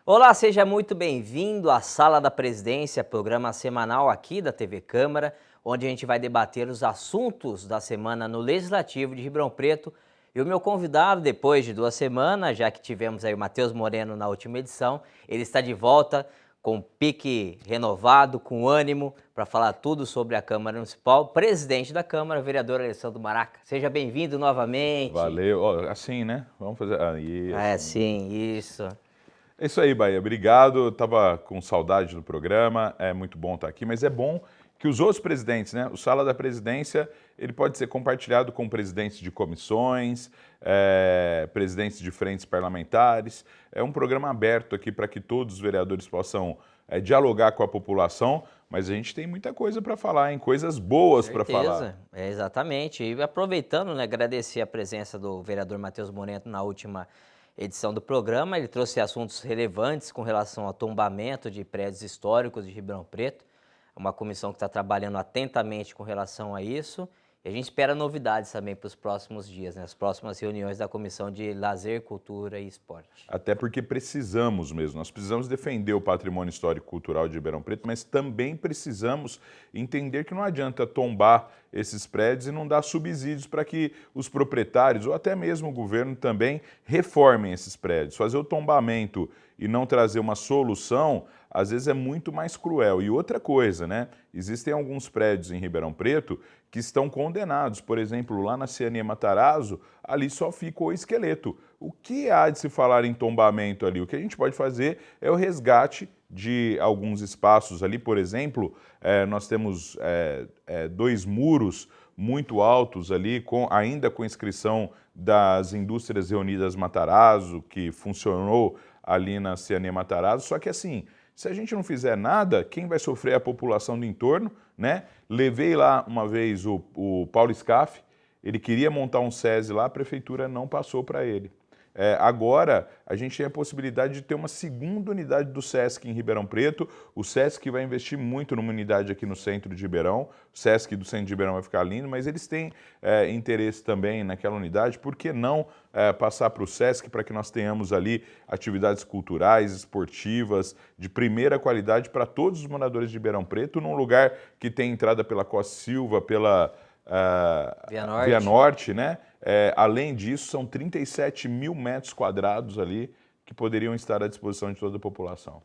Olá, seja muito bem-vindo à Sala da Presidência, programa semanal aqui da TV Câmara, onde a gente vai debater os assuntos da semana no Legislativo de Ribeirão Preto. E o meu convidado, depois de 2 semanas, já que tivemos aí o Matheus Moreno na última edição, ele está de volta com pique renovado, com ânimo, para falar tudo sobre a Câmara Municipal. Presidente da Câmara, vereador Alessandro Maraca. Seja bem-vindo novamente. Valeu. Ó, assim, né? Vamos fazer. Aí, assim. Sim, isso. É isso aí, Bahia. Obrigado. Eu tava com saudade do programa. É muito bom estar aqui, mas é bom que os outros presidentes, né? O Sala da Presidência, ele pode ser compartilhado com presidentes de comissões, presidentes de frentes parlamentares. É um programa aberto aqui para que todos os vereadores possam dialogar com a população, mas a gente tem muita coisa para falar, hein? Coisas boas para falar. Exatamente. E aproveitando, né, agradecer a presença do vereador Matheus Moreno na última edição do programa. Ele trouxe assuntos relevantes com relação ao tombamento de prédios históricos de Ribeirão Preto. É uma comissão que está trabalhando atentamente com relação a isso. E a gente espera novidades também para os próximos dias, né? As próximas reuniões da Comissão de Lazer, Cultura e Esporte. Até porque precisamos mesmo, nós precisamos defender o patrimônio histórico e cultural de Ribeirão Preto, mas também precisamos entender que não adianta tombar esses prédios e não dar subsídios para que os proprietários ou até mesmo o governo também reformem esses prédios. Fazer o tombamento e não trazer uma solução, às vezes é muito mais cruel. E outra coisa, né? Existem alguns prédios em Ribeirão Preto que estão condenados. Por exemplo, lá na Ciania Matarazzo, ali só fica o esqueleto. O que há de se falar em tombamento ali? O que a gente pode fazer é o resgate de alguns espaços ali. Por exemplo, nós temos 2 muros muito altos ali, ainda com inscrição das Indústrias Reunidas Matarazzo, que funcionou ali na Ciania Matarazzo. Só que assim, se a gente não fizer nada, quem vai sofrer é a população do entorno, né? Levei lá uma vez o Paulo Scaff, ele queria montar um SESI lá, a prefeitura não passou para ele. Agora, a gente tem a possibilidade de ter uma segunda unidade do SESC em Ribeirão Preto. O SESC vai investir muito numa unidade aqui no centro de Ribeirão. O SESC do centro de Ribeirão vai ficar lindo, mas eles têm interesse também naquela unidade. Por que não passar para o SESC para que nós tenhamos ali atividades culturais, esportivas, de primeira qualidade para todos os moradores de Ribeirão Preto, num lugar que tem entrada pela Costa Silva, pela Via Norte, né? Além disso, são 37 mil metros quadrados ali que poderiam estar à disposição de toda a população.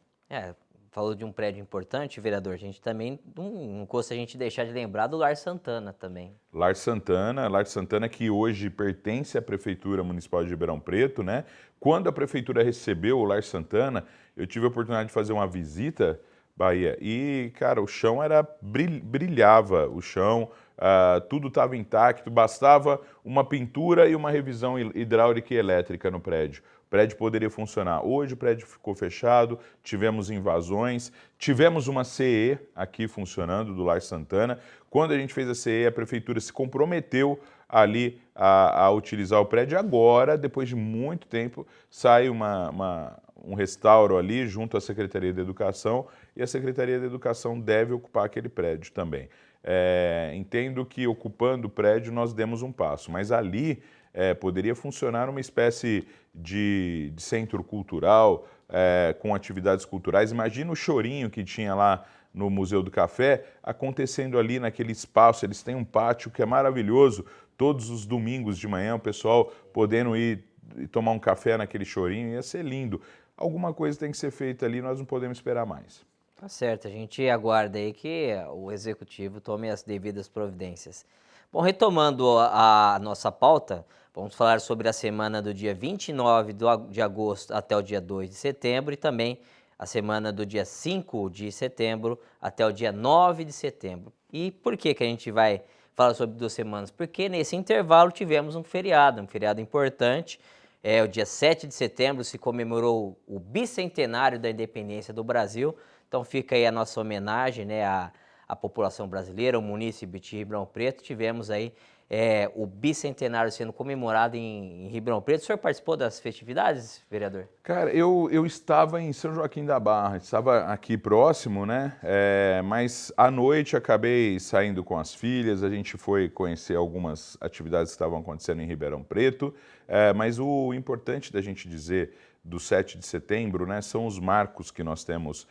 Falou de um prédio importante, vereador, a gente também, não custa a gente deixar de lembrar do Lar Santana também. Lar Santana que hoje pertence à Prefeitura Municipal de Ribeirão Preto, né? Quando a Prefeitura recebeu o Lar Santana, eu tive a oportunidade de fazer uma visita, Bahia, e, cara, o chão brilhava, o chão, tudo estava intacto, bastava uma pintura e uma revisão hidráulica e elétrica no prédio. O prédio poderia funcionar. Hoje o prédio ficou fechado, tivemos invasões, tivemos uma CE aqui funcionando do Lar Santana. Quando a gente fez a CE, a prefeitura se comprometeu ali a utilizar o prédio. Agora, depois de muito tempo, sai um restauro ali junto à Secretaria de Educação e a Secretaria de Educação deve ocupar aquele prédio também. Entendo que ocupando o prédio nós demos um passo, mas ali poderia funcionar uma espécie de centro cultural com atividades culturais. Imagina o chorinho que tinha lá no Museu do Café acontecendo ali naquele espaço. Eles têm um pátio que é maravilhoso, todos os domingos de manhã o pessoal podendo ir e tomar um café naquele chorinho, ia ser lindo. Alguma coisa tem que ser feita ali, nós não podemos esperar mais. Tá certo, a gente aguarda aí que o Executivo tome as devidas providências. Bom, retomando a nossa pauta, vamos falar sobre a semana do dia 29 de agosto até o dia 2 de setembro e também a semana do dia 5 de setembro até o dia 9 de setembro. E por que a gente vai falar sobre 2 semanas? Porque nesse intervalo tivemos um feriado importante. O dia 7 de setembro se comemorou o bicentenário da independência do Brasil. Então fica aí a nossa homenagem, né, à população brasileira, ao município de Ribeirão Preto. Tivemos aí o bicentenário sendo comemorado em Ribeirão Preto. O senhor participou das festividades, vereador? Cara, eu estava em São Joaquim da Barra, estava aqui próximo, né? Mas à noite acabei saindo com as filhas, a gente foi conhecer algumas atividades que estavam acontecendo em Ribeirão Preto, mas o importante da gente dizer do 7 de setembro, né, são os marcos que nós temos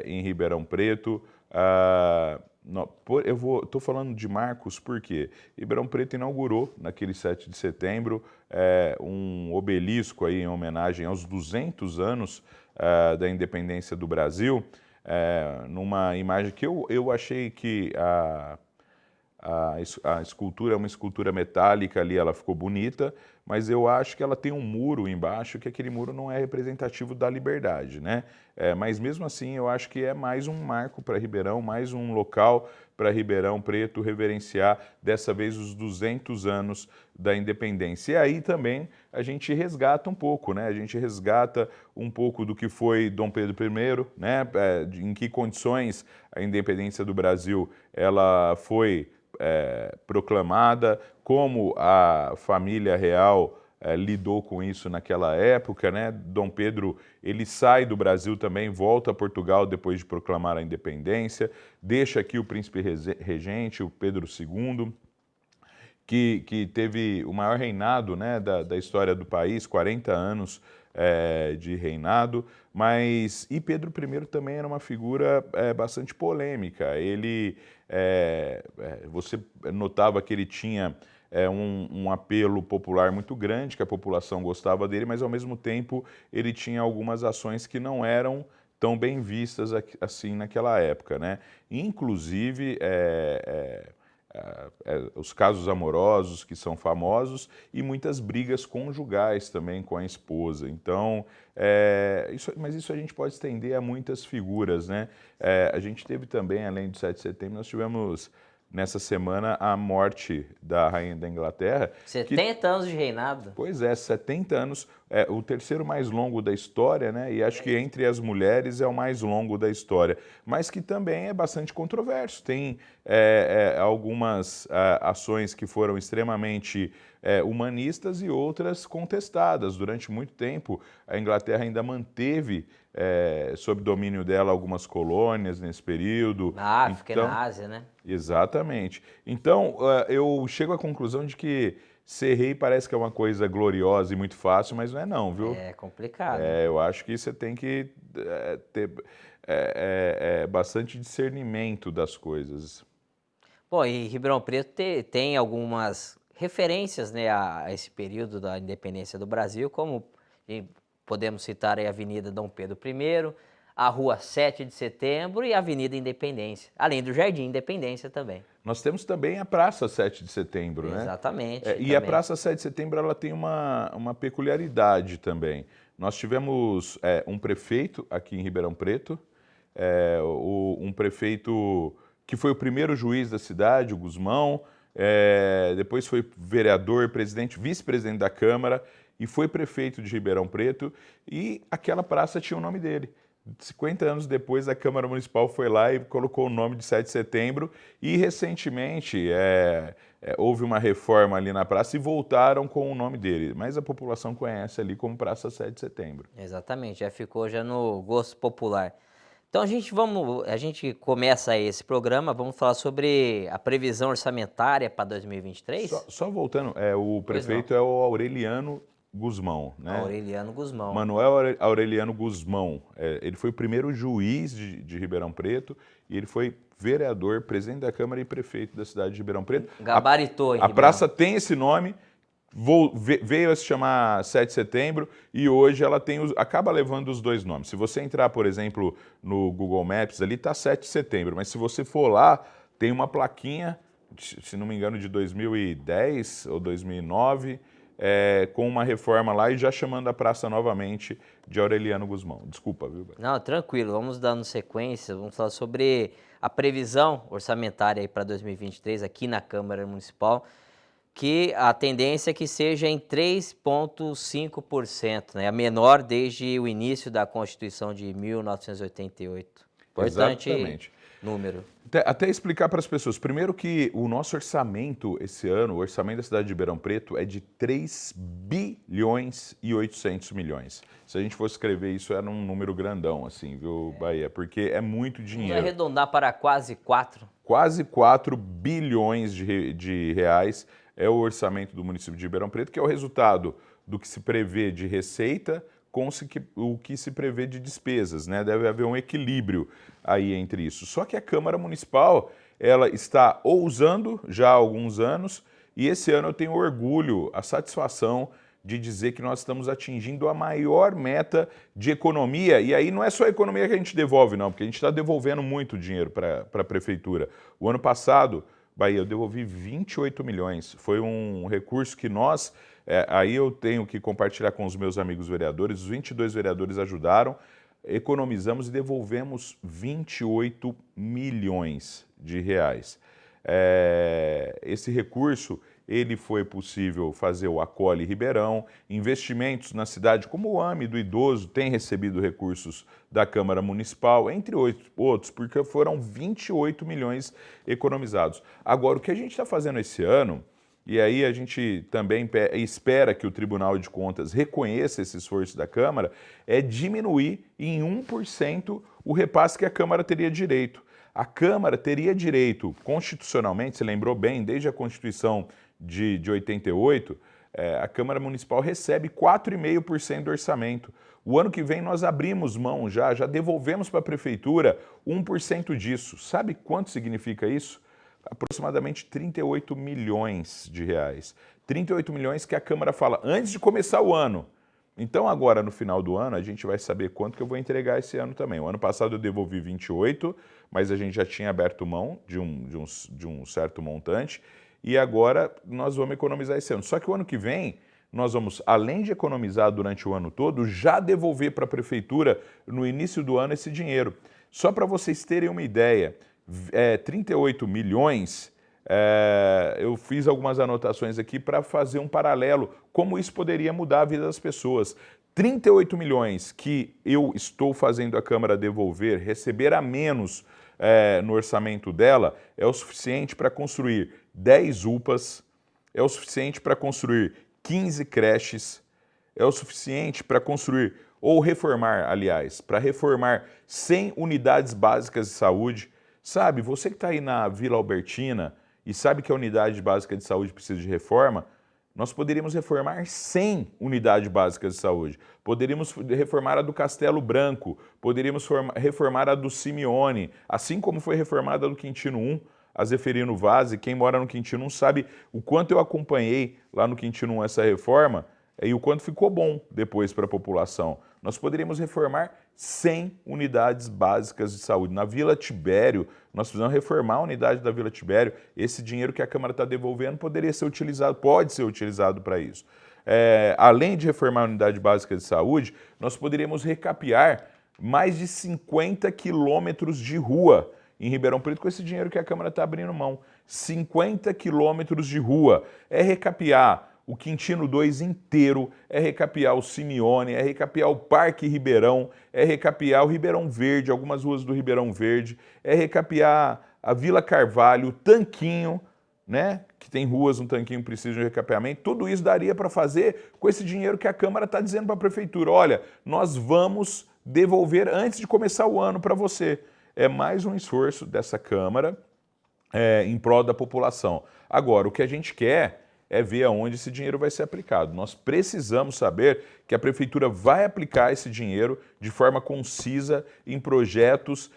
em Ribeirão Preto. Eu estou falando de marcos porque Ribeirão Preto inaugurou, naquele 7 de setembro, um obelisco aí em homenagem aos 200 anos da independência do Brasil, numa imagem que eu achei que a escultura é uma escultura metálica ali, ela ficou bonita, mas eu acho que ela tem um muro embaixo, que aquele muro não é representativo da liberdade, né? Mas mesmo assim, eu acho que é mais um marco para Ribeirão, mais um local para Ribeirão Preto reverenciar, dessa vez, os 200 anos da independência. E aí também a gente resgata um pouco, né? A gente resgata um pouco do que foi Dom Pedro I, né? Em que condições a independência do Brasil ela foi proclamada, como a família real lidou com isso naquela época, né? Dom Pedro, ele sai do Brasil também, volta a Portugal depois de proclamar a independência, deixa aqui o príncipe regente, o Pedro II, que teve o maior reinado, né, da história do país, 40 anos de reinado, e Pedro I também era uma figura bastante polêmica. Ele, você notava que ele tinha um apelo popular muito grande, que a população gostava dele, mas ao mesmo tempo ele tinha algumas ações que não eram tão bem vistas assim naquela época, né? Inclusive os casos amorosos que são famosos e muitas brigas conjugais também com a esposa. Então, mas isso a gente pode estender a muitas figuras, né? A gente teve também, além do 7 de setembro, nós tivemos nessa semana a morte da rainha da Inglaterra. 70 anos de reinado. Pois é, 70 anos, o terceiro mais longo da história, né? E acho que entre as mulheres é o mais longo da história, mas que também é bastante controverso. Tem algumas ações que foram extremamente humanistas e outras contestadas. Durante muito tempo, a Inglaterra ainda manteve sob domínio dela algumas colônias nesse período. Na África e na Ásia, né? Exatamente. Então, eu chego à conclusão de que ser rei parece que é uma coisa gloriosa e muito fácil, mas não é não, viu? É complicado. Eu acho que você tem que ter bastante discernimento das coisas. Bom, e Ribeirão Preto tem algumas referências, né, a esse período da independência do Brasil, como podemos citar aí a Avenida Dom Pedro I, a Rua 7 de Setembro e a Avenida Independência, além do Jardim Independência também. Nós temos também a Praça 7 de Setembro, né? Exatamente. E a Praça 7 de Setembro ela tem uma peculiaridade também. Nós tivemos um prefeito aqui em Ribeirão Preto, um prefeito que foi o primeiro juiz da cidade, o Guzmão, depois foi vereador, presidente, vice-presidente da Câmara e foi prefeito de Ribeirão Preto, e aquela praça tinha o nome dele. 50 anos depois, a Câmara Municipal foi lá e colocou o nome de 7 de setembro e recentemente houve uma reforma ali na praça e voltaram com o nome dele, mas a população conhece ali como Praça 7 de Setembro. Exatamente, já ficou no gosto popular. Então a gente começa esse programa, vamos falar sobre a previsão orçamentária para 2023? Só voltando, o prefeito é o Aureliano Guzmão, né? Aureliano Guzmão. Manuel Aureliano Guzmão. Ele foi o primeiro juiz de Ribeirão Preto e ele foi vereador, presidente da Câmara e prefeito da cidade de Ribeirão Preto. Gabaritou em A Ribeirão. praça tem esse nome, veio a se chamar 7 de setembro e hoje ela acaba levando os dois nomes. Se você entrar, por exemplo, no Google Maps, ali está 7 de setembro, mas se você for lá, tem uma plaquinha, se não me engano, de 2010 ou 2009, com uma reforma lá e já chamando a praça novamente de Aureliano Guzmão. Desculpa, viu? Não, tranquilo, vamos dando sequência, vamos falar sobre a previsão orçamentária para 2023 aqui na Câmara Municipal, que a tendência é que seja em 3,5%, né? A menor desde o início da Constituição de 1988. Importante Exatamente. número. Até explicar para as pessoas. Primeiro que o nosso orçamento esse ano, o orçamento da cidade de Ribeirão Preto é de 3 bilhões e 800 milhões. Se a gente fosse escrever isso, era um número grandão, assim, viu, Bahia? Porque é muito Vamos dinheiro. arredondar para quase 4. Quase 4 bilhões de reais é o orçamento do município de Ribeirão Preto, que é o resultado do que se prevê de receita com o que se prevê de despesas, né? Deve haver um equilíbrio aí entre isso. Só que a Câmara Municipal, ela está ousando já há alguns anos, e esse ano eu tenho orgulho, a satisfação de dizer que nós estamos atingindo a maior meta de economia, e aí não é só a economia que a gente devolve, não, porque a gente está devolvendo muito dinheiro para a Prefeitura. O ano passado, Bahia, eu devolvi 28 milhões, foi um recurso que nós, aí eu tenho que compartilhar com os meus amigos vereadores, os 22 vereadores ajudaram, economizamos e devolvemos 28 milhões de reais. Esse recurso, ele foi possível fazer o Acolhe Ribeirão, investimentos na cidade, como o AME do idoso tem recebido recursos da Câmara Municipal, entre outros, porque foram 28 milhões economizados. Agora, o que a gente está fazendo esse ano, e aí a gente também espera que o Tribunal de Contas reconheça esse esforço da Câmara, é diminuir em 1% o repasse que a Câmara teria direito. A Câmara teria direito, constitucionalmente, você lembrou bem, desde a Constituição de 88, a Câmara Municipal recebe 4,5% do orçamento. O ano que vem nós abrimos mão já devolvemos para a Prefeitura 1% disso. Sabe quanto significa isso? Aproximadamente 38 milhões de reais. 38 milhões que a Câmara fala antes de começar o ano. Então agora, no final do ano, a gente vai saber quanto que eu vou entregar esse ano também. O ano passado eu devolvi 28, mas a gente já tinha aberto mão de um certo montante, e agora nós vamos economizar esse ano. Só que o ano que vem, nós vamos, além de economizar durante o ano todo, já devolver para a Prefeitura, no início do ano, esse dinheiro. Só para vocês terem uma ideia, 38 milhões, eu fiz algumas anotações aqui para fazer um paralelo, como isso poderia mudar a vida das pessoas. 38 milhões que eu estou fazendo a Câmara devolver, receber a menos no orçamento dela, é o suficiente para construir 10 UPAs, é o suficiente para construir 15 creches, é o suficiente para construir, ou reformar, aliás, para reformar 100 unidades básicas de saúde. Sabe, você que está aí na Vila Albertina e sabe que a unidade básica de saúde precisa de reforma, nós poderíamos reformar 100 unidades básicas de saúde. Poderíamos reformar a do Castelo Branco, poderíamos reformar a do Simeone, assim como foi reformada a do Quintino 1, a Zeferino Vaz. Quem mora no Quintino 1 sabe o quanto eu acompanhei lá no Quintino 1 essa reforma e o quanto ficou bom depois para a população. Nós poderíamos reformar 100 unidades básicas de saúde. Na Vila Tibério, nós precisamos reformar a unidade da Vila Tibério. Esse dinheiro que a Câmara está devolvendo poderia ser utilizado, pode ser utilizado para isso. Além de reformar a unidade básica de saúde, nós poderíamos recapear mais de 50 quilômetros de rua em Ribeirão Preto com esse dinheiro que a Câmara está abrindo mão. 50 quilômetros de rua. É recapear o Quintino 2 inteiro, é recapear o Simeone, é recapear o Parque Ribeirão, é recapear o Ribeirão Verde, algumas ruas do Ribeirão Verde, é recapear a Vila Carvalho, o Tanquinho, né? Que tem ruas no Tanquinho que precisam de recapeamento. Tudo isso daria para fazer com esse dinheiro que a Câmara está dizendo para a Prefeitura. Olha, nós vamos devolver antes de começar o ano para você. É mais um esforço dessa Câmara em prol da população. Agora, o que a gente quer é ver aonde esse dinheiro vai ser aplicado. Nós precisamos saber que a Prefeitura vai aplicar esse dinheiro de forma concisa em projetos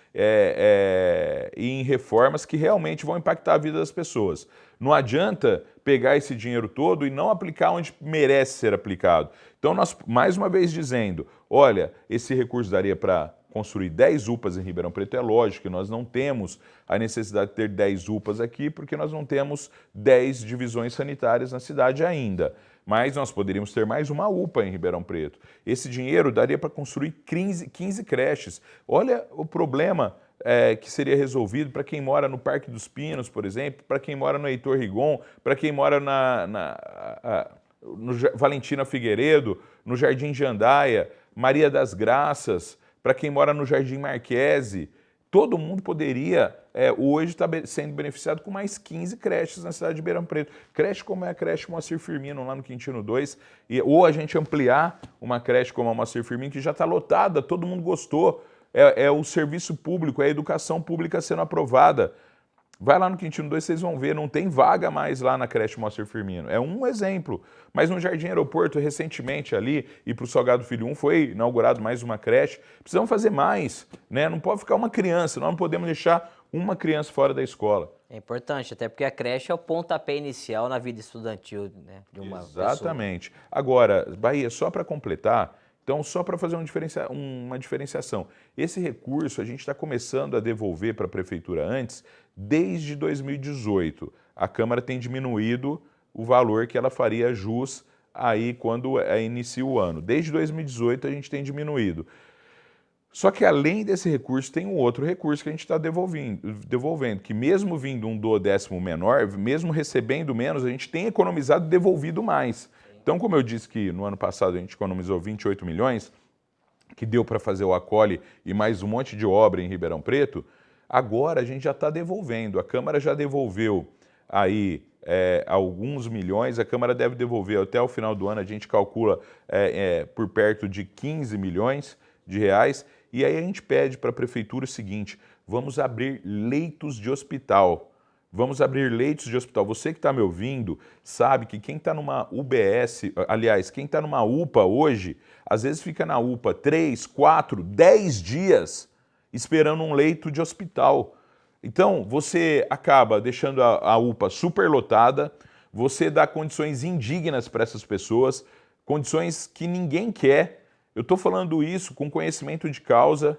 e em reformas que realmente vão impactar a vida das pessoas. Não adianta pegar esse dinheiro todo e não aplicar onde merece ser aplicado. Então, nós, mais uma vez dizendo, olha, esse recurso daria para construir 10 UPAs em Ribeirão Preto. É lógico que nós não temos a necessidade de ter 10 UPAs aqui, porque nós não temos 10 divisões sanitárias na cidade ainda. Mas nós poderíamos ter mais uma UPA em Ribeirão Preto. Esse dinheiro daria para construir 15 creches. Olha o problema que seria resolvido para quem mora no Parque dos Pinos, por exemplo, para quem mora no Heitor Rigon, para quem mora no Valentina Figueiredo, no Jardim Jandaia, Maria das Graças, para quem mora no Jardim Marquese, todo mundo poderia hoje estar sendo beneficiado com mais 15 creches na cidade de Ribeirão Preto. Creche como é a creche Moacir Firmino, lá no Quintino 2, ou a gente ampliar uma creche como a Moacir Firmino, que já está lotada, todo mundo gostou, é o serviço público, é a educação pública sendo aprovada. Vai lá no Quintino 2, vocês vão ver, não tem vaga mais lá na creche Moacir Firmino. É um exemplo. Mas no Jardim Aeroporto, recentemente ali, e para o Salgado Filho 1, foi inaugurado mais uma creche. Precisamos fazer mais, né? Não pode ficar uma criança, nós não podemos deixar uma criança fora da escola. É importante, até porque a creche é o pontapé inicial na vida estudantil, né, de uma Exatamente. Pessoa. Agora, Bahia, só para completar, então, só para fazer uma diferenciação, esse recurso a gente está começando a devolver para a Prefeitura antes, desde 2018. A Câmara tem diminuído o valor que ela faria jus aí quando inicia o ano. Desde 2018 a gente tem diminuído. Só que além desse recurso, tem um outro recurso que a gente está devolvendo, que mesmo vindo um duodécimo menor, mesmo recebendo menos, a gente tem economizado e devolvido mais. Então, como eu disse que no ano passado a gente economizou 28 milhões, que deu para fazer o acolhe e mais um monte de obra em Ribeirão Preto, agora a gente já está devolvendo. A Câmara já devolveu aí alguns milhões, a Câmara deve devolver até o final do ano, a gente calcula por perto de 15 milhões de reais, e aí a gente pede para a Prefeitura o seguinte: vamos abrir leitos de hospital. Vamos abrir leitos de hospital. Você que está me ouvindo sabe que quem está numa UBS, aliás, quem está numa UPA hoje, às vezes fica na UPA 3, 4, 10 dias esperando um leito de hospital. Então, você acaba deixando a UPA superlotada, você dá condições indignas para essas pessoas, condições que ninguém quer. Eu estou falando isso com conhecimento de causa.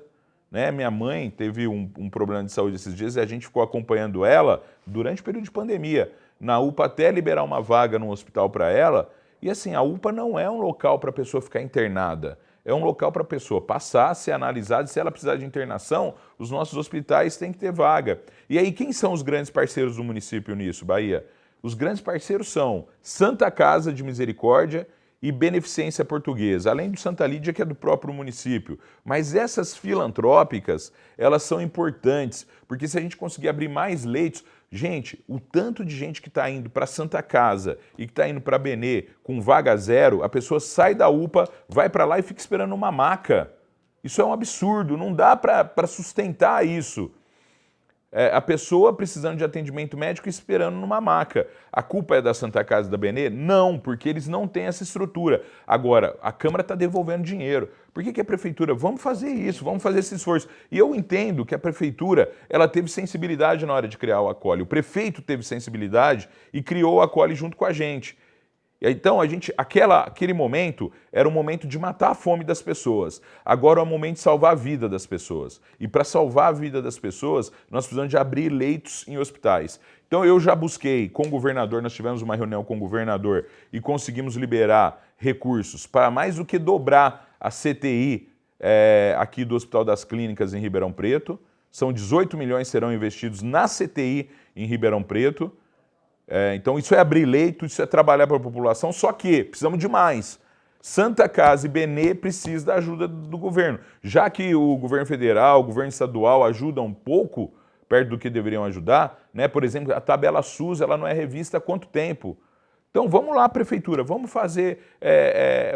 Né? Minha mãe teve um problema de saúde esses dias e a gente ficou acompanhando ela durante o período de pandemia, na UPA até liberar uma vaga no hospital para ela. E assim, a UPA não é um local para a pessoa ficar internada, é um local para a pessoa passar, ser analisada, e se ela precisar de internação, os nossos hospitais têm que ter vaga. E aí, quem são os grandes parceiros do município nisso, Bahia? Os grandes parceiros são Santa Casa de Misericórdia e Beneficência Portuguesa, além do Santa Lídia, que é do próprio município. Mas essas filantrópicas, elas são importantes, porque se a gente conseguir abrir mais leitos, gente, o tanto de gente que está indo para Santa Casa e que está indo para Benê com vaga zero, a pessoa sai da UPA, vai para lá e fica esperando uma maca. Isso é um absurdo, não dá para sustentar isso. A pessoa precisando de atendimento médico esperando numa maca. A culpa é da Santa Casa e da Benê? Não, porque eles não têm essa estrutura. Agora, a Câmara está devolvendo dinheiro. Por que a Prefeitura? Vamos fazer isso, vamos fazer esse esforço. E eu entendo que a Prefeitura ela teve sensibilidade na hora de criar o acolhe. O prefeito teve sensibilidade e criou o acolhe junto com a gente. Então, aquele momento era um momento de matar a fome das pessoas. Agora é o momento de salvar a vida das pessoas. E para salvar a vida das pessoas, nós precisamos de abrir leitos em hospitais. Então, eu já busquei com o governador, nós tivemos uma reunião com o governador e conseguimos liberar recursos para mais do que dobrar a CTI aqui do Hospital das Clínicas em Ribeirão Preto. São 18 milhões que serão investidos na CTI em Ribeirão Preto. Então isso é abrir leito, isso é trabalhar para a população, só que precisamos de mais. Santa Casa e Benê precisam da ajuda do governo. Já que o governo federal, o governo estadual ajudam um pouco, perto do que deveriam ajudar, né? Por exemplo, a tabela SUS ela não é revista há quanto tempo? Então vamos lá, Prefeitura, vamos fazer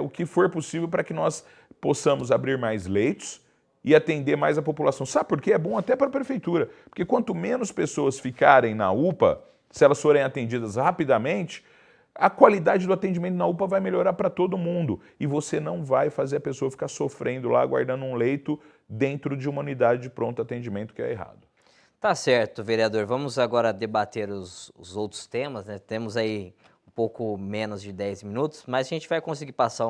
o que for possível para que nós possamos abrir mais leitos e atender mais a população. Sabe por quê? É bom até para a Prefeitura, porque quanto menos pessoas ficarem na UPA, se elas forem atendidas rapidamente, a qualidade do atendimento na UPA vai melhorar para todo mundo. E você não vai fazer a pessoa ficar sofrendo lá, aguardando um leito dentro de uma unidade de pronto atendimento, que é errado. Tá certo, vereador. Vamos agora debater os outros temas, né? Temos aí um pouco menos de 10 minutos, mas a gente vai conseguir passar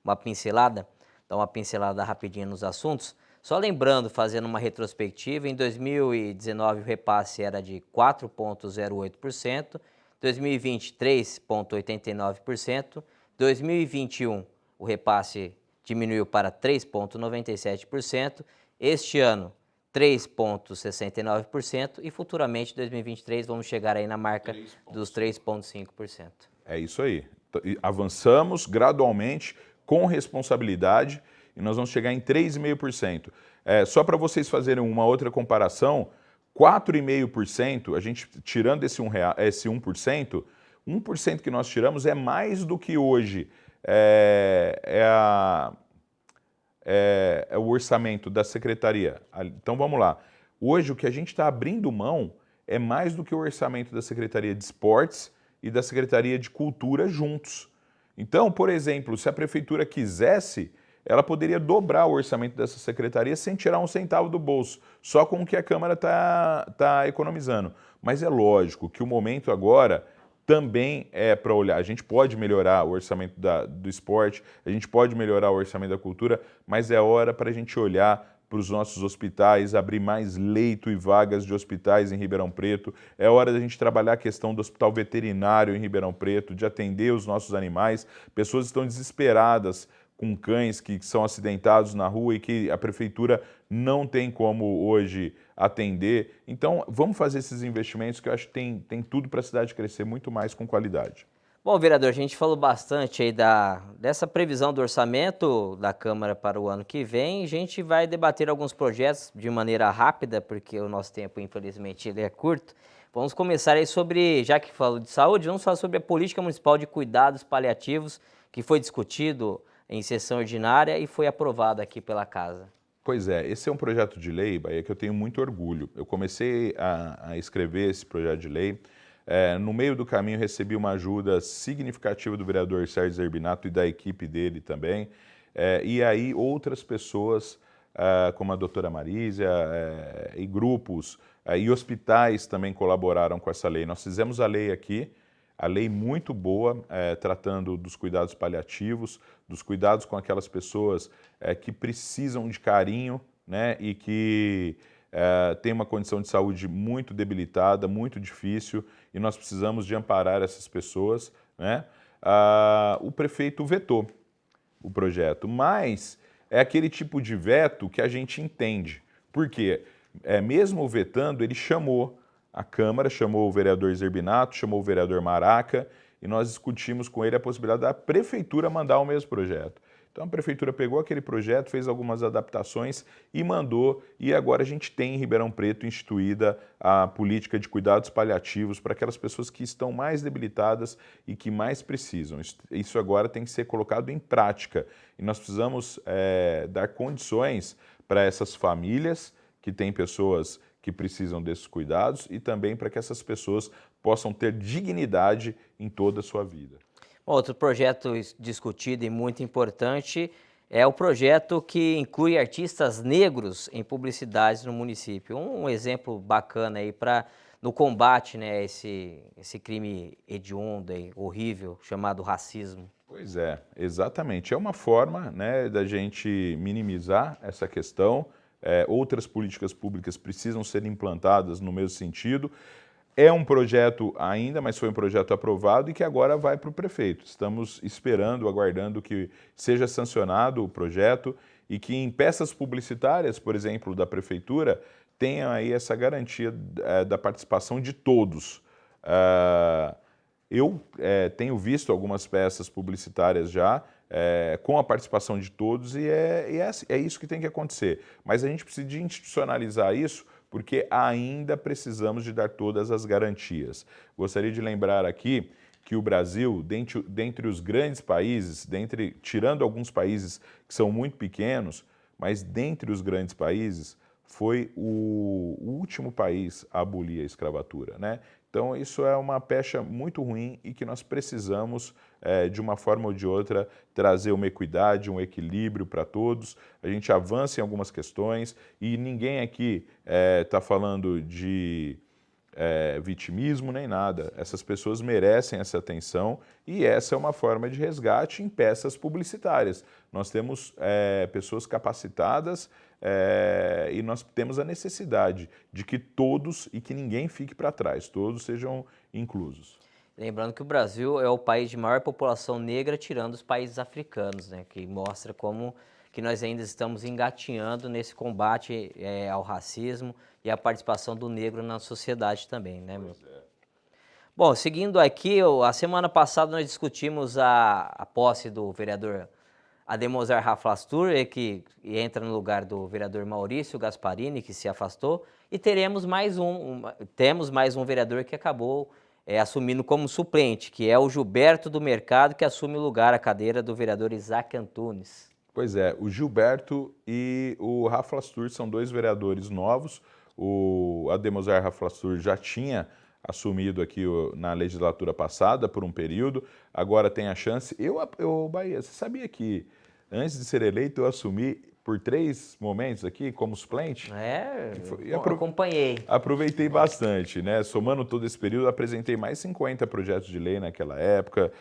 uma pincelada, dar uma pincelada rapidinha nos assuntos. Só lembrando, fazendo uma retrospectiva, em 2019 o repasse era de 4,08%, 2020 3,89%, 2021 o repasse diminuiu para 3,97%, este ano 3,69% e futuramente, em 2023, vamos chegar aí na marca dos 3,5%. É isso aí. Avançamos gradualmente, com responsabilidade, e nós vamos chegar em 3,5%. Só para vocês fazerem uma outra comparação, 4,5%, a gente tirando esse 1%, 1% que nós tiramos é mais do que hoje é o orçamento da secretaria. Então vamos lá. Hoje o que a gente está abrindo mão é mais do que o orçamento da Secretaria de Esportes e da Secretaria de Cultura juntos. Então, por exemplo, se a prefeitura quisesse, ela poderia dobrar o orçamento dessa secretaria sem tirar um centavo do bolso, só com o que a Câmara está economizando. Mas é lógico que o momento agora também é para olhar. A gente pode melhorar o orçamento do esporte, a gente pode melhorar o orçamento da cultura, mas é hora para a gente olhar para os nossos hospitais, abrir mais leito e vagas de hospitais em Ribeirão Preto. É hora da gente trabalhar a questão do hospital veterinário em Ribeirão Preto, de atender os nossos animais. Pessoas estão desesperadas com cães que são acidentados na rua e que a prefeitura não tem como hoje atender. Então, vamos fazer esses investimentos que eu acho que tem tudo para a cidade crescer muito mais com qualidade. Bom, vereador, a gente falou bastante aí dessa previsão do orçamento da Câmara para o ano que vem. A gente vai debater alguns projetos de maneira rápida, porque o nosso tempo, infelizmente, ele é curto. Vamos começar aí sobre, já que falou de saúde, vamos falar sobre a Política Municipal de Cuidados Paliativos, que foi discutido em sessão ordinária e foi aprovado aqui pela Casa. Pois é, esse é um projeto de lei, Bahia, que eu tenho muito orgulho. Eu comecei a escrever esse projeto de lei. No meio do caminho recebi uma ajuda significativa do vereador Sérgio Zerbinato e da equipe dele também. E aí outras pessoas, como a doutora Marísia, e grupos e hospitais também colaboraram com essa lei. Nós fizemos a lei aqui, a lei muito boa, tratando dos cuidados paliativos, dos cuidados com aquelas pessoas que precisam de carinho, né, e que tem uma condição de saúde muito debilitada, muito difícil, e nós precisamos de amparar essas pessoas, né? O prefeito vetou o projeto, mas é aquele tipo de veto que a gente entende. Por quê? Mesmo vetando, ele chamou a Câmara, chamou o vereador Zerbinato, chamou o vereador Maraca, e nós discutimos com ele a possibilidade da prefeitura mandar o mesmo projeto. Então a prefeitura pegou aquele projeto, fez algumas adaptações e mandou, e agora a gente tem em Ribeirão Preto instituída a política de cuidados paliativos para aquelas pessoas que estão mais debilitadas e que mais precisam. Isso agora tem que ser colocado em prática e nós precisamos dar condições para essas famílias que têm pessoas que precisam desses cuidados e também para que essas pessoas possam ter dignidade em toda a sua vida. Outro projeto discutido e muito importante é o projeto que inclui artistas negros em publicidades no município. Um exemplo bacana aí no combate, né, esse crime hediondo e horrível chamado racismo. Pois é, exatamente. É uma forma, né, da gente minimizar essa questão. Outras políticas públicas precisam ser implantadas no mesmo sentido. É um projeto ainda, mas foi um projeto aprovado e que agora vai para o prefeito. Estamos esperando, aguardando que seja sancionado o projeto e que em peças publicitárias, por exemplo, da prefeitura, tenha aí essa garantia da participação de todos. Eu tenho visto algumas peças publicitárias já, com a participação de todos e é isso que tem que acontecer. Mas a gente precisa de institucionalizar isso porque ainda precisamos de dar todas as garantias. Gostaria de lembrar aqui que o Brasil, dentre os grandes países, tirando alguns países que são muito pequenos, mas dentre os grandes países, foi o último país a abolir a escravatura, né? Então, isso é uma pecha muito ruim e que nós precisamos, de uma forma ou de outra, trazer uma equidade, um equilíbrio para todos. A gente avança em algumas questões e ninguém aqui está falando de vitimismo nem nada. Essas pessoas merecem essa atenção e essa é uma forma de resgate em peças publicitárias. Nós temos pessoas capacitadas e nós temos a necessidade de que todos e que ninguém fique para trás, todos sejam inclusos. Lembrando que o Brasil é o país de maior população negra, tirando os países africanos, né, que mostra como que nós ainda estamos engatinhando nesse combate ao racismo e à participação do negro na sociedade também, né, meu? Bom, seguindo aqui, a semana passada nós discutimos a posse do vereador Ademozar Raflastur, que entra no lugar do vereador Maurício Gasparini, que se afastou, e temos mais um vereador que acabou assumindo como suplente, que é o Gilberto do Mercado, que assume o lugar, a cadeira do vereador Isaac Antunes. Pois é, o Gilberto e o Raflastur são dois vereadores novos. O Ademozar Raflastur já tinha assumido aqui na legislatura passada por um período, agora tem a chance. Bahia, você sabia que antes de ser eleito eu assumi por 3 momentos aqui como suplente? Acompanhei. Aproveitei bastante, né? Somando todo esse período, apresentei mais 50 projetos de lei naquela época,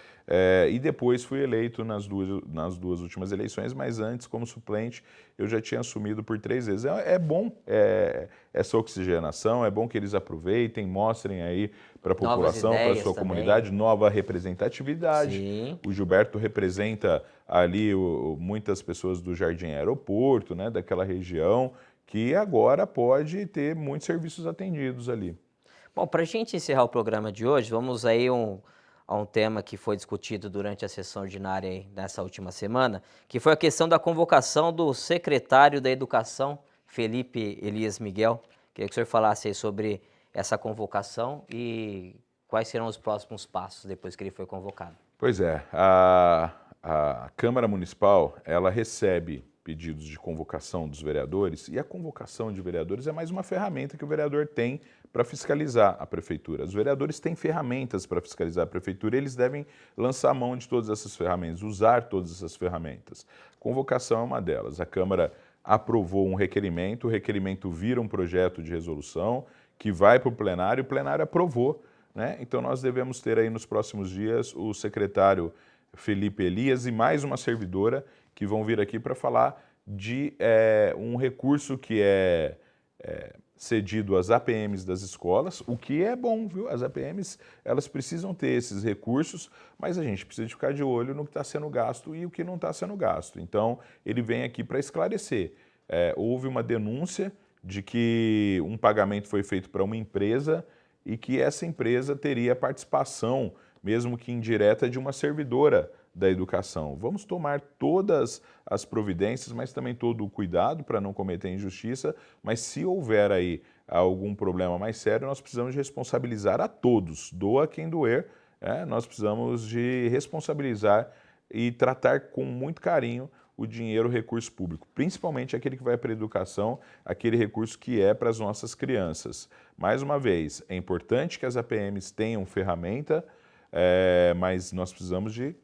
e depois fui eleito nas duas últimas eleições, mas antes, como suplente, eu já tinha assumido por 3 vezes. É bom essa oxigenação, é bom que eles aproveitem, mostrem aí para a população, para a sua comunidade, nova representatividade. Sim. O Gilberto representa ali muitas pessoas do Jardim Aeroporto, né, daquela região, que agora pode ter muitos serviços atendidos ali. Bom, para a gente encerrar o programa de hoje, vamos aí a um tema que foi discutido durante a sessão ordinária aí nessa última semana, que foi a questão da convocação do secretário da Educação, Felipe Elias Miguel. Queria que o senhor falasse aí sobre essa convocação e quais serão os próximos passos depois que ele foi convocado. Pois é, a Câmara Municipal, ela recebe pedidos de convocação dos vereadores, e a convocação de vereadores é mais uma ferramenta que o vereador tem para fiscalizar a prefeitura. Os vereadores têm ferramentas para fiscalizar a prefeitura e eles devem lançar mão de todas essas ferramentas, usar todas essas ferramentas. Convocação é uma delas. A Câmara aprovou um requerimento, o requerimento vira um projeto de resolução que vai para o plenário, e o plenário aprovou, né? Então nós devemos ter aí nos próximos dias o secretário Felipe Elias e mais uma servidora que vão vir aqui para falar de um recurso que é cedido às APMs das escolas, o que é bom, viu? As APMs, elas precisam ter esses recursos, mas a gente precisa de ficar de olho no que está sendo gasto e o que não está sendo gasto. Então, ele vem aqui para esclarecer. Houve uma denúncia de que um pagamento foi feito para uma empresa e que essa empresa teria participação, mesmo que indireta, de uma servidora da educação. Vamos tomar todas as providências, mas também todo o cuidado para não cometer injustiça, mas se houver aí algum problema mais sério, nós precisamos de responsabilizar a todos, doa quem doer, nós precisamos de responsabilizar e tratar com muito carinho o dinheiro, o recurso público, principalmente aquele que vai para a educação, aquele recurso que é para as nossas crianças. Mais uma vez, é importante que as APMs tenham ferramenta, mas nós precisamos de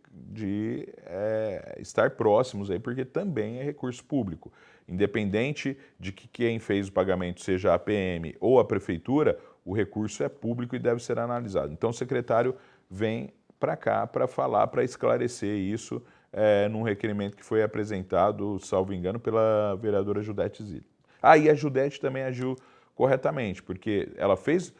estar próximos aí, porque também é recurso público. Independente de que quem fez o pagamento seja a APM ou a prefeitura, o recurso é público e deve ser analisado. Então o secretário vem para cá para falar, para esclarecer isso num requerimento que foi apresentado, salvo engano, pela vereadora Judete Zilli. E a Judete também agiu corretamente, porque ela fez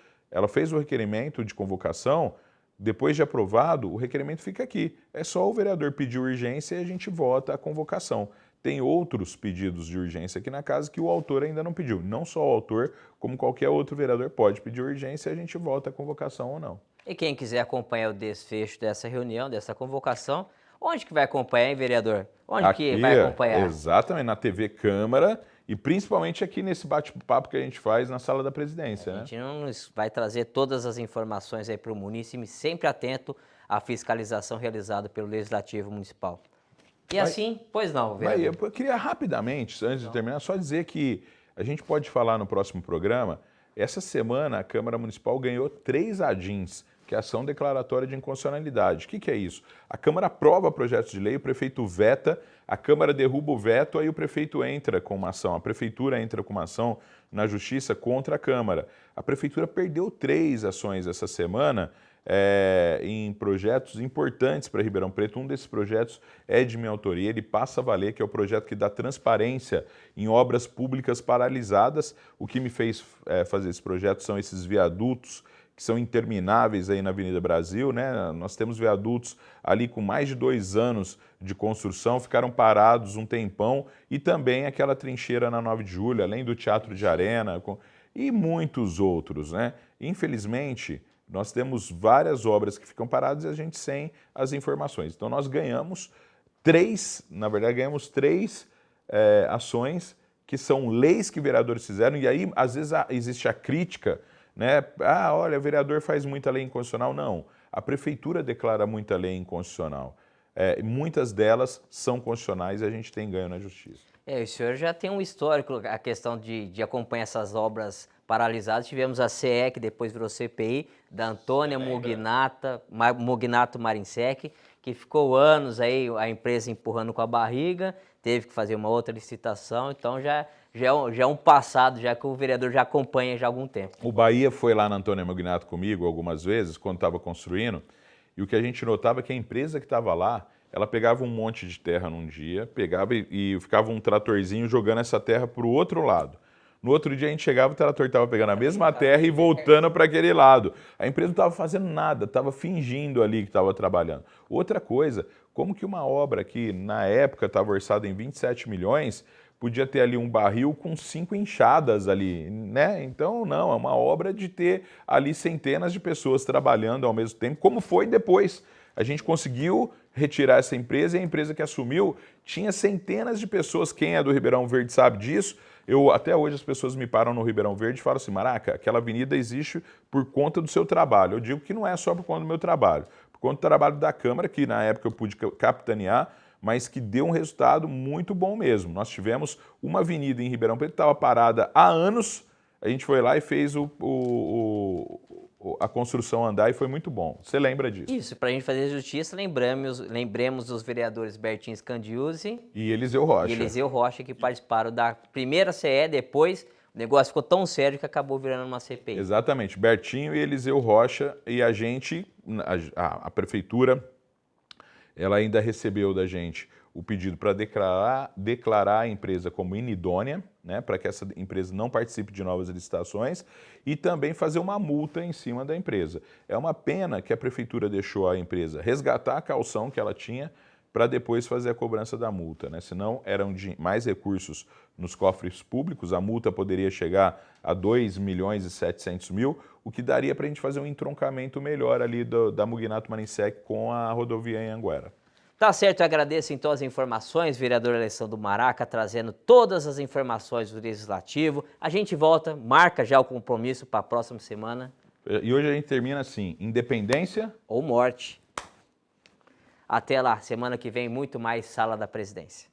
o requerimento de convocação. Depois de aprovado, o requerimento fica aqui. É só o vereador pedir urgência e a gente vota a convocação. Tem outros pedidos de urgência aqui na casa que o autor ainda não pediu. Não só o autor, como qualquer outro vereador pode pedir urgência e a gente vota a convocação ou não. E quem quiser acompanhar o desfecho dessa reunião, dessa convocação, onde que vai acompanhar, hein, vereador? Onde aqui, que vai acompanhar? Exatamente, na TV Câmara. E principalmente aqui nesse bate-papo que a gente faz na sala da presidência. A gente não vai trazer todas as informações aí para o munícipe, sempre atento à fiscalização realizada pelo Legislativo Municipal. E assim, pois não, vereador. Eu queria rapidamente, antes de terminar, só dizer que a gente pode falar no próximo programa. Essa semana a Câmara Municipal ganhou 3 ADINs, que é Ação Declaratória de Inconstitucionalidade. O que é isso? A Câmara aprova projetos de lei, o prefeito veta, a Câmara derruba o veto, aí o prefeito entra com uma ação, a Prefeitura entra com uma ação na Justiça contra a Câmara. A Prefeitura perdeu 3 ações essa semana em projetos importantes para Ribeirão Preto. Um desses projetos é de minha autoria, ele passa a valer, que é o projeto que dá transparência em obras públicas paralisadas. O que me fez fazer esse projeto são esses viadutos que são intermináveis aí na Avenida Brasil, né? Nós temos viadutos ali com mais de 2 anos de construção, ficaram parados um tempão, e também aquela trincheira na 9 de Julho, além do Teatro de Arena, e muitos outros, né? Infelizmente, nós temos várias obras que ficam paradas e a gente sem as informações. Então nós ganhamos na verdade, ganhamos 3 ações que são leis que vereadores fizeram, e aí, às vezes, existe a crítica, né? Ah, olha, o vereador faz muita lei inconstitucional. Não, a prefeitura declara muita lei inconstitucional. Muitas delas são constitucionais e a gente tem ganho na justiça. O senhor já tem um histórico, a questão de acompanhar essas obras paralisadas. Tivemos a CE, que depois virou CPI, da Antônia Mugnato Marinsec, que ficou anos aí a empresa empurrando com a barriga, teve que fazer uma outra licitação, então já é um passado, já que o vereador já acompanha já há algum tempo. O Bahia foi lá na Antônia Mugnato comigo algumas vezes, quando estava construindo, e o que a gente notava é que a empresa que estava lá, ela pegava um monte de terra num dia, pegava e ficava um tratorzinho jogando essa terra para o outro lado. No outro dia a gente chegava, o trator estava pegando a mesma terra e voltando para aquele lado. A empresa não estava fazendo nada, estava fingindo ali que estava trabalhando. Outra coisa, como que uma obra que na época estava orçada em 27 milhões, podia ter ali um barril com 5 enxadas ali, né? Então, não, é uma obra de ter ali centenas de pessoas trabalhando ao mesmo tempo, como foi depois. A gente conseguiu retirar essa empresa e a empresa que assumiu tinha centenas de pessoas. Quem é do Ribeirão Verde sabe disso. Até hoje as pessoas me param no Ribeirão Verde e falam assim, Maraca, aquela avenida existe por conta do seu trabalho. Eu digo que não é só por conta do meu trabalho, por conta do trabalho da Câmara, que na época eu pude capitanear, mas que deu um resultado muito bom mesmo. Nós tivemos uma avenida em Ribeirão Preto que estava parada há anos, a gente foi lá e fez a construção andar e foi muito bom. Você lembra disso? Isso, para a gente fazer justiça, lembremos dos vereadores Bertin Scandiuzzi e Eliseu Rocha, que participaram da primeira CE, depois o negócio ficou tão sério que acabou virando uma CPI. Exatamente, Bertinho e Eliseu Rocha, e a gente, a prefeitura, ela ainda recebeu da gente o pedido para declarar a empresa como inidônea, né, para que essa empresa não participe de novas licitações, e também fazer uma multa em cima da empresa. É uma pena que a prefeitura deixou a empresa resgatar a caução que ela tinha para depois fazer a cobrança da multa, né? Senão eram mais recursos nos cofres públicos, a multa poderia chegar a 2.700.000, o que daria para a gente fazer um entroncamento melhor ali da Mugnato Marinsec com a rodovia em Anguera. Tá certo, eu agradeço então as informações, vereador Alessandro Maraca, trazendo todas as informações do Legislativo. A gente volta, marca já o compromisso para a próxima semana. E hoje a gente termina assim, independência ou morte. Até lá, semana que vem muito mais Sala da Presidência.